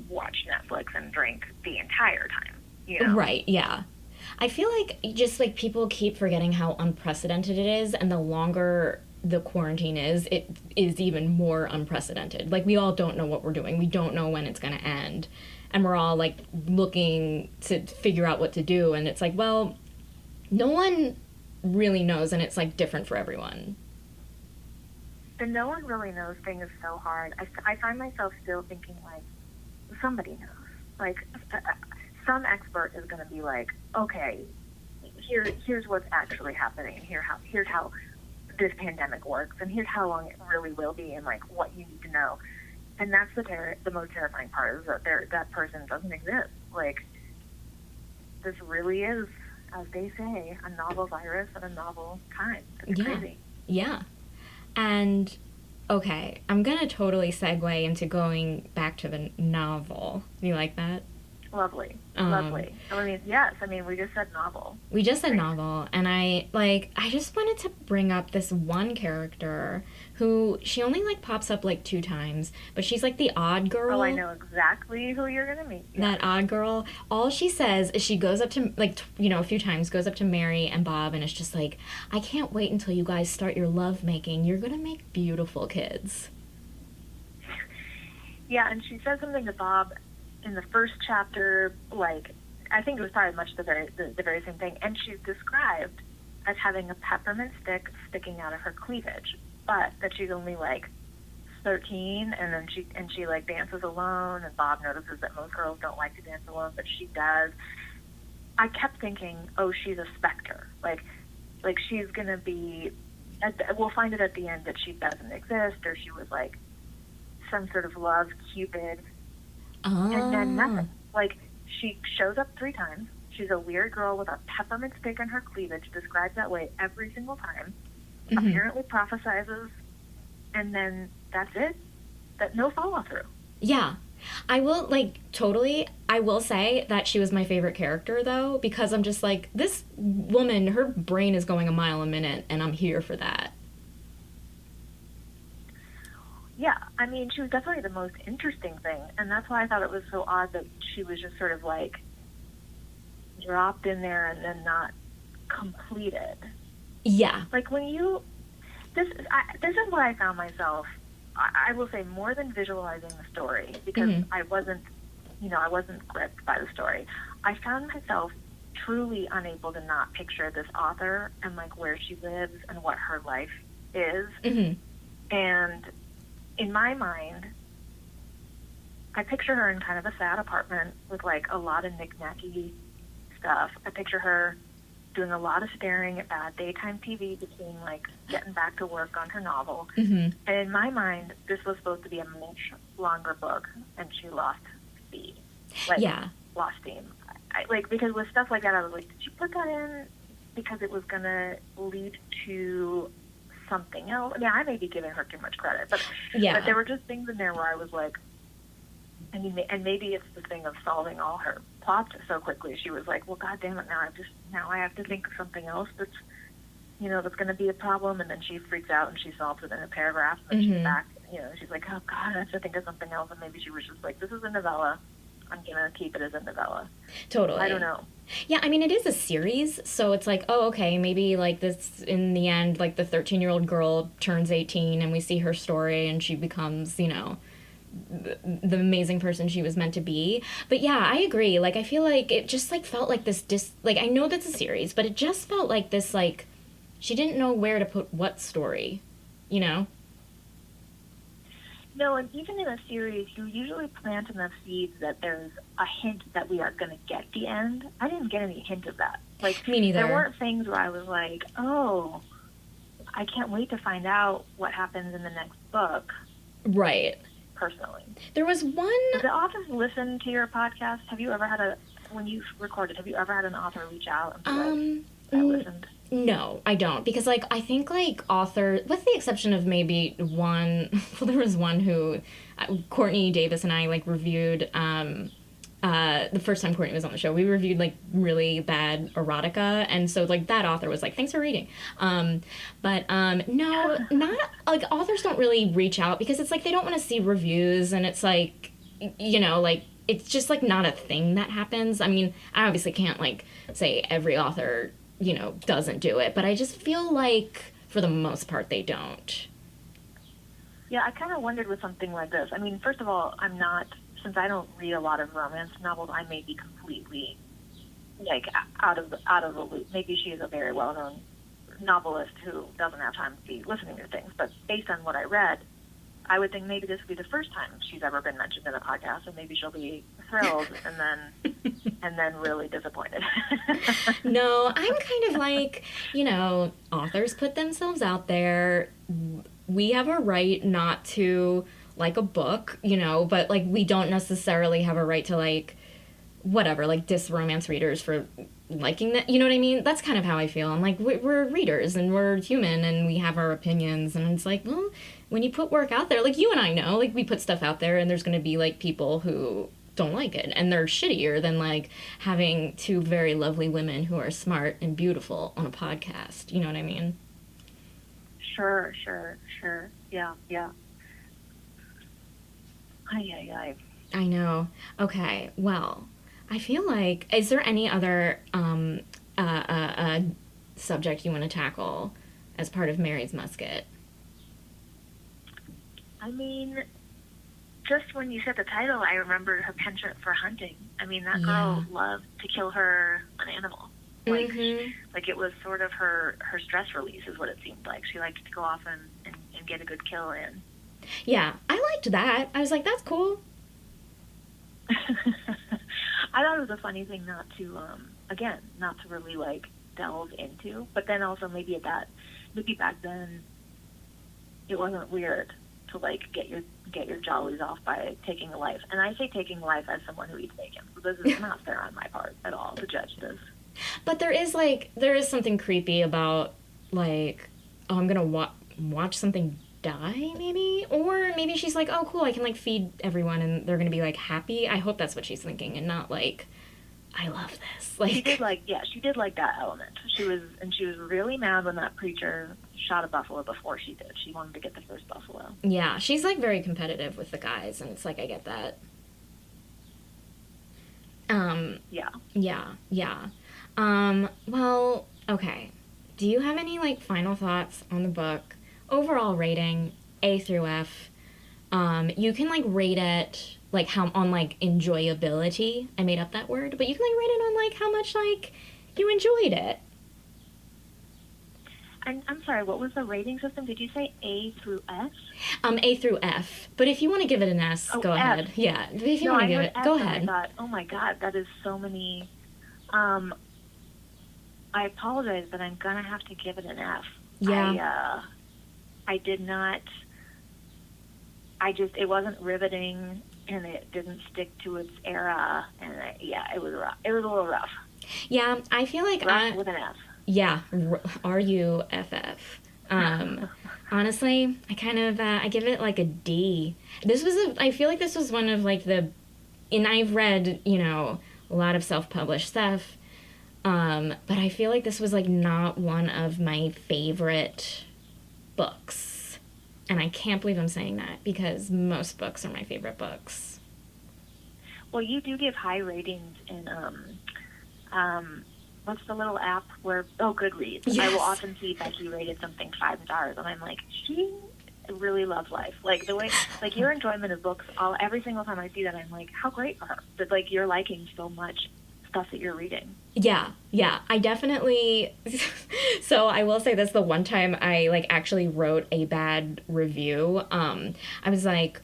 watch Netflix and drink the entire time, you know? Right, yeah. I feel like just like people keep forgetting how unprecedented it is, and the longer the quarantine is, it is even more unprecedented. Like, we all don't know what we're doing. We don't know when it's going to end. And we're all like looking to figure out what to do. And it's like, well, no one really knows, and it's like different for everyone. The no one really knows thing is so hard. I find myself still thinking like, somebody knows. Like, some expert is going to be like, okay, here's what's actually happening. Here's how this pandemic works, and here's how long it really will be, and like what you need to know. And that's the most terrifying part, is that that person doesn't exist. Like, this really is, as they say, a novel virus at a novel time. It's crazy. Yeah. And, okay, I'm going to totally segue into going back to the novel. Do you like that? Lovely. Lovely. I mean, yes. I mean, we just said novel. We just said novel, and I just wanted to bring up this one character who, she only, like, pops up, like, 2 times, but she's, like, the odd girl. Oh, I know exactly who you're going to meet. Yeah. That odd girl. All she says is she goes up to, like, a few times, goes up to Mary and Bob, and it's just like, I can't wait until you guys start your lovemaking. You're going to make beautiful kids. Yeah, and she says something to Bob in the first chapter, like, I think it was probably much the very same thing, and she's described as having a peppermint stick sticking out of her cleavage, but that she's only like 13, and then she like dances alone, and Bob notices that most girls don't like to dance alone, but she does. I kept thinking, oh, she's a specter, like she's gonna be. We'll find it at the end that she doesn't exist, or she was like some sort of love Cupid. And then nothing. Like, she shows up 3 times. She's a weird girl with a peppermint stick in her cleavage, described that way every single time. Mm-hmm. Apparently prophesizes, and then that's it. That no follow through. Yeah. I will, like, totally, I will say that she was my favorite character, though, because I'm just like, this woman, her brain is going a mile a minute, and I'm here for that. Yeah, I mean, she was definitely the most interesting thing, and that's why I thought it was so odd that she was just sort of, like, dropped in there and then not completed. Yeah. Like, when you... This is what I found myself, I will say, more than visualizing the story, because I wasn't gripped by the story. I found myself truly unable to not picture this author and, like, where she lives and what her life is. Mm-hmm. And in my mind, I picture her in kind of a sad apartment with, like, a lot of knick-knacky stuff. I picture her doing a lot of staring at bad daytime TV between, like, getting back to work on her novel. Mm-hmm. And in my mind, this was supposed to be a much longer book, and she lost speed. Like, lost steam. Because with stuff like that, I was like, did you put that in because it was going to lead to something else? I mean, I may be giving her too much credit, but there were just things in there where I was like, I mean, and maybe it's the thing of solving all her plots so quickly. She was like, well, God damn it, now I have to think of something else that's going to be a problem, and then she freaks out and she solves it in a paragraph, and then she's back, she's like, oh God, I have to think of something else, and maybe she was just like, this is a novella. I'm going to keep it as a novella. Totally. I don't know. Yeah, I mean, it is a series, so it's like, oh, okay, maybe, like, this, in the end, like, the 13-year-old girl turns 18, and we see her story, and she becomes, the amazing person she was meant to be. But, yeah, I agree. Like, I feel like it just, like, felt like this, like, I know that's a series, but it just felt like this, like, she didn't know where to put what story, No, and even in a series, you usually plant enough seeds that there's a hint that we are going to get the end. I didn't get any hint of that. Like, Me neither. There weren't things where I was like, oh, I can't wait to find out what happens in the next book. Right. Personally. There was one... Does the author listen to your podcast? Have you ever had when you've recorded, have you ever had an author reach out and be like, I listened? No, I don't. Because, like, I think, like, authors, with the exception of maybe one, well, there was one who, Courtney Davis and I, like, reviewed, the first time Courtney was on the show, we reviewed, like, really bad erotica, and so, like, that author was like, thanks for reading. No, not, like, authors don't really reach out, because it's like, they don't want to see reviews, and it's like, you know, like, it's just, like, not a thing that happens. I mean, I obviously can't, like, say every author, you know, doesn't do it, but I just feel like, for the most part, they don't. Yeah, I kind of wondered with something like this. I mean, first of all, since I don't read a lot of romance novels, I may be completely, like, out of the loop. Maybe she is a very well-known novelist who doesn't have time to be listening to things, but based on what I read, I would think maybe this would be the first time she's ever been mentioned in a podcast, and maybe she'll be thrilled and then really disappointed. No, I'm kind of like, you know, authors put themselves out there. We have a right not to like a book, you know, but, like, we don't necessarily have a right to, like, whatever, like, diss romance readers for liking that, you know what I mean? That's kind of how I feel. I'm like, we're readers, and we're human, and we have our opinions, and it's like, well, when you put work out there, like, you and I know, like, we put stuff out there, and there's going to be, like, people who don't like it, and they're shittier than, like, having two very lovely women who are smart and beautiful on a podcast, you know what I mean? Sure. Yeah. Ay. I know. Okay, well, I feel like, is there any other subject you want to tackle as part of Mary's Musket? I mean, just when you said the title, I remembered her penchant for hunting. I mean, that girl loved to kill an animal. Like, like it was sort of her stress release is what it seemed like. She liked to go off and get a good kill in. Yeah, I liked that. I was like, that's cool. I thought it was a funny thing not to really, like, delve into. But then also maybe back then it wasn't weird to, like, get your jollies off by taking a life. And I say taking a life as someone who eats bacon. So this is not fair on my part at all to judge this. But there is something creepy about, like, oh, I'm gonna watch something die, maybe? Or maybe she's like, oh, cool, I can, like, feed everyone and they're gonna be, like, happy. I hope that's what she's thinking, and not, like, I love this. Like, she did like that element. She was really mad when that preacher shot a buffalo before she did. She wanted to get the first buffalo. Yeah, she's, like, very competitive with the guys, and it's like, I get that. Yeah. Well, okay. Do you have any, like, final thoughts on the book? Overall rating, A through F. You can, like, rate it, like, how, on, like, enjoyability. I made up that word. But you can, like, rate it on, like, how much, like, you enjoyed it. I'm sorry, what was the rating system? Did you say A through S? A through F. But if you want to give it an S, go F. ahead. Yeah, if you want to give it, go ahead. I thought, oh my God, that is so many. I apologize, but I'm gonna have to give it an F. Yeah. I did not. It wasn't riveting, and it didn't stick to its era, and it was rough. It was a little rough. Yeah, I feel like rough with an F. Yeah, RUFF. Honestly, I kind of I give it like a D. I feel like this was one of like and I've read, you know, a lot of self-published stuff, but I feel like this was like not one of my favorite books, and I can't believe I'm saying that because most books are my favorite books. Well, you do give high ratings in what's the little app where Goodreads. Yes. I will often see Becky rated something 5 stars, and I'm like, she really loves life. Like the way, like your enjoyment of books. Every single time I see that, I'm like, how great for her that like you're liking so much stuff that you're reading. Yeah, I definitely. So I will say this: the one time I like actually wrote a bad review, I was like,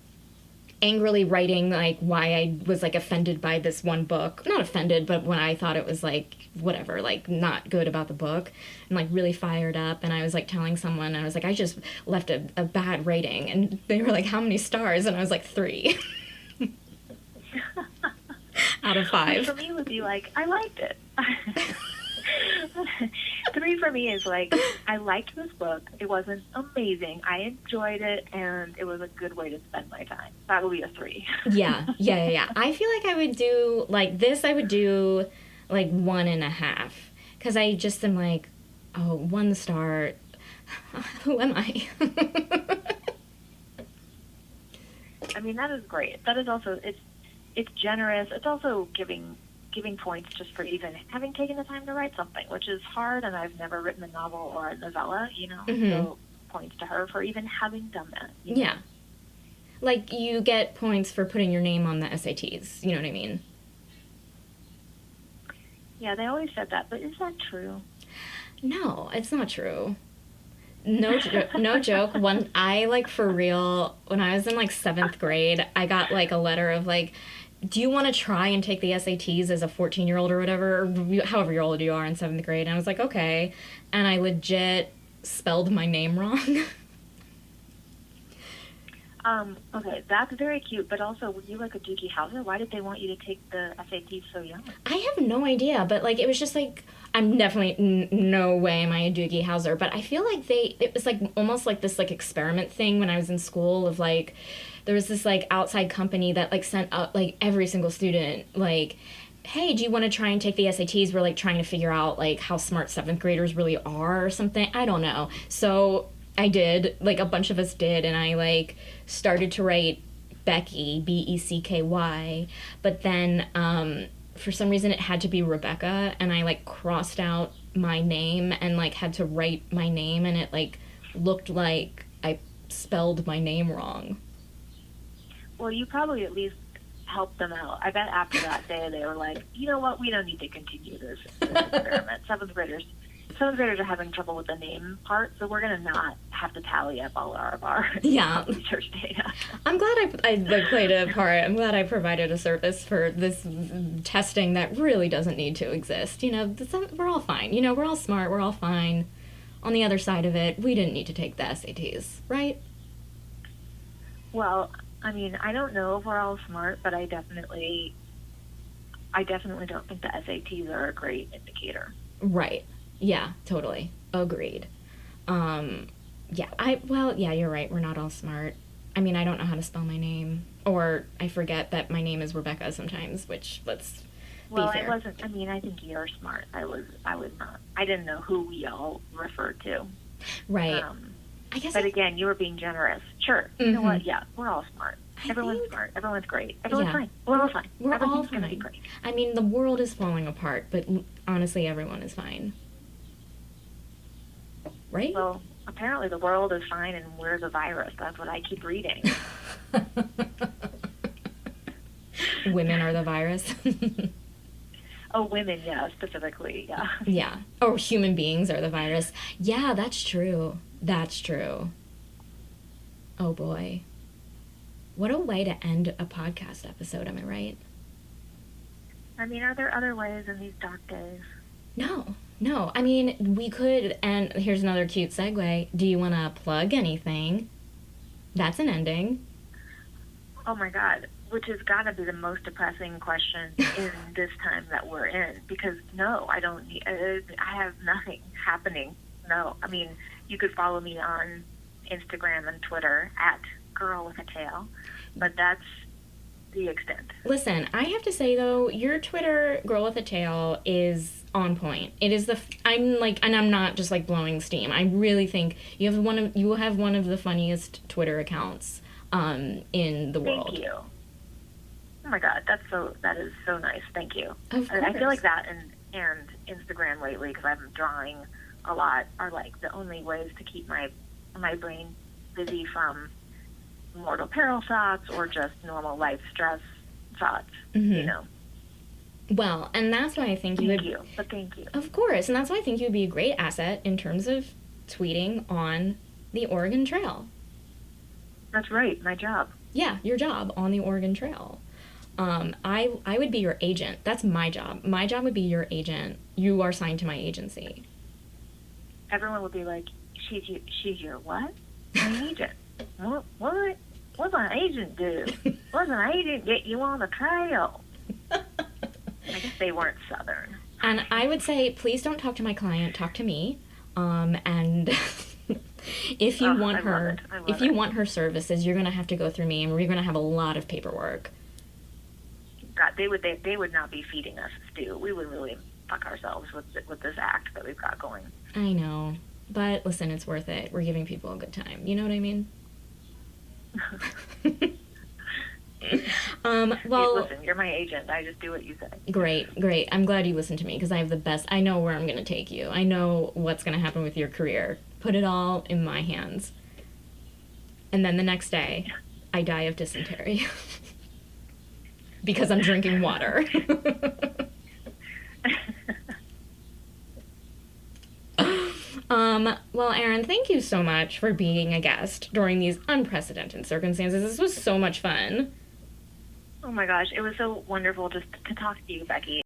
angrily writing, like, why I was, like, offended by this one book. Not offended, but when I thought it was, like, whatever, like, not good about the book. And, like, really fired up. And I was, like, telling someone, I was like, I just left a bad rating. And they were like, how many stars? And I was like, 3. Out of 5. For me would be like, I liked it. 3 for me is like, I liked this book. It wasn't amazing. I enjoyed it, and it was a good way to spend my time. That would be a 3. Yeah. I feel like I would do, like, this I would do, like, 1.5. Because I just am like, oh, 1 star. Who am I? I mean, that is great. That is also, it's generous. It's also giving points just for even having taken the time to write something, which is hard, and I've never written a novel or a novella, you know, so points to her for even having done that. Yeah. Like, you get points for putting your name on the SATs, you know what I mean? Yeah, they always said that, but is that true? No, it's not true. No joke. When I, like, for real, when I was in, like, 7th grade, I got, like, a letter of, like, do you want to try and take the SATs as a 14-year-old or whatever, or however old you are in 7th grade? And I was like, okay. And I legit spelled my name wrong. Okay, that's very cute, but also, were you like a Doogie Howser? Why did they want you to take the SATs so young? I have no idea, but, like, it was just, like, I'm definitely, no way am I a Doogie Howser, but I feel like it was, like, almost like this, like, experiment thing when I was in school of, like, there was this, like, outside company that, like, sent out, like, every single student, like, hey, do you want to try and take the SATs? We're, like, trying to figure out, like, how smart 7th graders really are or something. I don't know. So I did, like, a bunch of us did, and I, like, started to write Becky, Becky, but then, for some reason it had to be Rebecca, and I, like, crossed out my name and, like, had to write my name, and it, like, looked like I spelled my name wrong. Well, you probably at least helped them out. I bet after that day they were like, you know what, we don't need to continue this experiment. 7th graders are having trouble with the name part, so we're going to not have to tally up all of our research data. I'm glad I like, played a part. I'm glad I provided a service for this testing that really doesn't need to exist. You know, we're all fine. You know, we're all smart. We're all fine. On the other side of it, we didn't need to take the SATs, right? Well, I mean, I don't know if we're all smart, but I definitely don't think the SATs are a great indicator. Right. Yeah, totally. Agreed. Yeah, you're right. We're not all smart. I mean, I don't know how to spell my name, or I forget that my name is Rebecca sometimes, which, let's be fair. I mean, I think you're smart. I was not. I didn't know who we all referred to. Right. I guess. But again, you were being generous. Sure. You know what? Yeah, we're all smart. Everyone's smart. Everyone's great. Everyone's fine. We're all fine. Everything's going to be great. I mean, the world is falling apart, but honestly, everyone is fine. Right? Well, apparently the world is fine and we're the virus. That's what I keep reading. Women are the virus. Oh, women, yeah, specifically, yeah. Yeah. Or human beings are the virus. Yeah, that's true. That's true. Oh, boy. What a way to end a podcast episode, am I right? I mean, are there other ways in these dark days? No. I mean, we could, and here's another cute segue. Do you want to plug anything? That's an ending. Oh, my God. Which has got to be the most depressing question in this time that we're in. Because, no, I don't need, I have nothing happening. No. I mean, you could follow me on Instagram and Twitter at Girl with a Tail, but that's the extent. Listen, I have to say, though, your Twitter, Girl with a Tail, is on point. It is and I'm not just, like, blowing steam. I really think you have one of the funniest Twitter accounts in the world. Thank you. Oh my God, that is so nice. Thank you. Of course. I feel like that and Instagram lately, because I'm drawing a lot, are like the only ways to keep my brain busy from mortal peril thoughts or just normal life stress thoughts. Mm-hmm. You know. Well, and that's why I think Thank you. Of course, and that's why I think you would be a great asset in terms of tweeting on the Oregon Trail. That's right, my job. Yeah, your job on the Oregon Trail. I would be your agent. That's my job. My job would be your agent. You are signed to my agency. Everyone would be like, she's your what? An agent. What? What's an agent do? What's an agent get you on the trail? I guess they weren't Southern. And I would say, please don't talk to my client. Talk to me. And if you want her services, you're gonna have to go through me, and we're gonna have a lot of paperwork. God, they would not be feeding us stew. We would really fuck ourselves with this act that we've got going. I know, but listen, it's worth it. We're giving people a good time. You know what I mean? Well, listen, you're my agent. I just do what you say. Great. I'm glad you listened to me, because I have the best. I know where I'm going to take you. I know what's going to happen with your career. Put it all in my hands. And then the next day, I die of dysentery. Because I'm drinking water. Well, Erin, thank you so much for being a guest during these unprecedented circumstances. This was so much fun. Oh my gosh, it was so wonderful just to talk to you, Becky.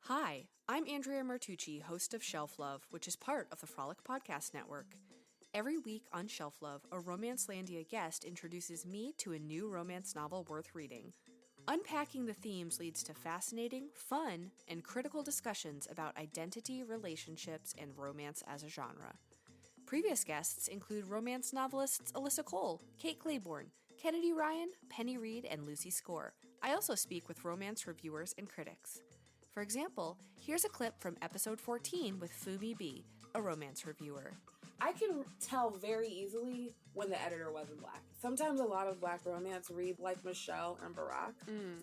Hi, I'm Andrea Martucci, host of Shelf Love, which is part of the Frolic Podcast Network. Every week on Shelf Love, a Romancelandia guest introduces me to a new romance novel worth reading. Unpacking the themes leads to fascinating, fun, and critical discussions about identity, relationships, and romance as a genre. Previous guests include romance novelists Alyssa Cole, Kate Claiborne, Kennedy Ryan, Penny Reed, and Lucy Score. I also speak with romance reviewers and critics. For example, here's a clip from episode 14 with Fumi B, a romance reviewer. I can tell very easily when the editor wasn't Black. Sometimes a lot of Black romance read like Michelle and Barack,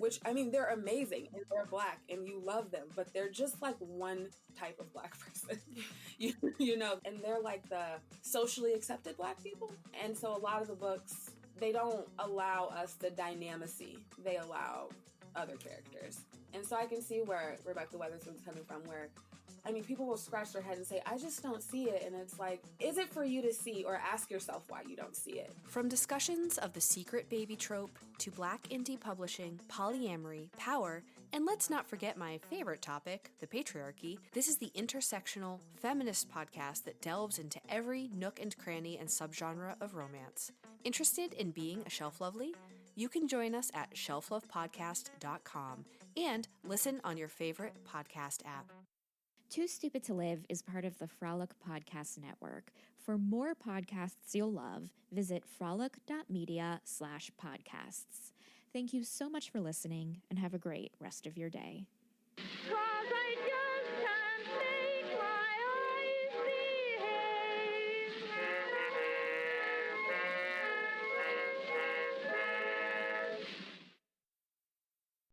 which, I mean, they're amazing and they're Black and you love them, but they're just like one type of Black person, you know, and they're like the socially accepted Black people. And so a lot of the books, they don't allow us the dynamacy they allow other characters. And so I can see where Rebecca Weatherspoon's coming from, where I mean, people will scratch their head and say, I just don't see it. And it's like, is it for you to see, or ask yourself why you don't see it? From discussions of the secret baby trope to Black indie publishing, polyamory, power, and let's not forget my favorite topic, the patriarchy, this is the intersectional, feminist podcast that delves into every nook and cranny and subgenre of romance. Interested in being a Shelf Lovely? You can join us at shelflovepodcast.com and listen on your favorite podcast app. Too Stupid to Live is part of the Frolic Podcast Network. For more podcasts you'll love, visit frolic.media/podcasts. Thank you so much for listening, and have a great rest of your day. 'Cause I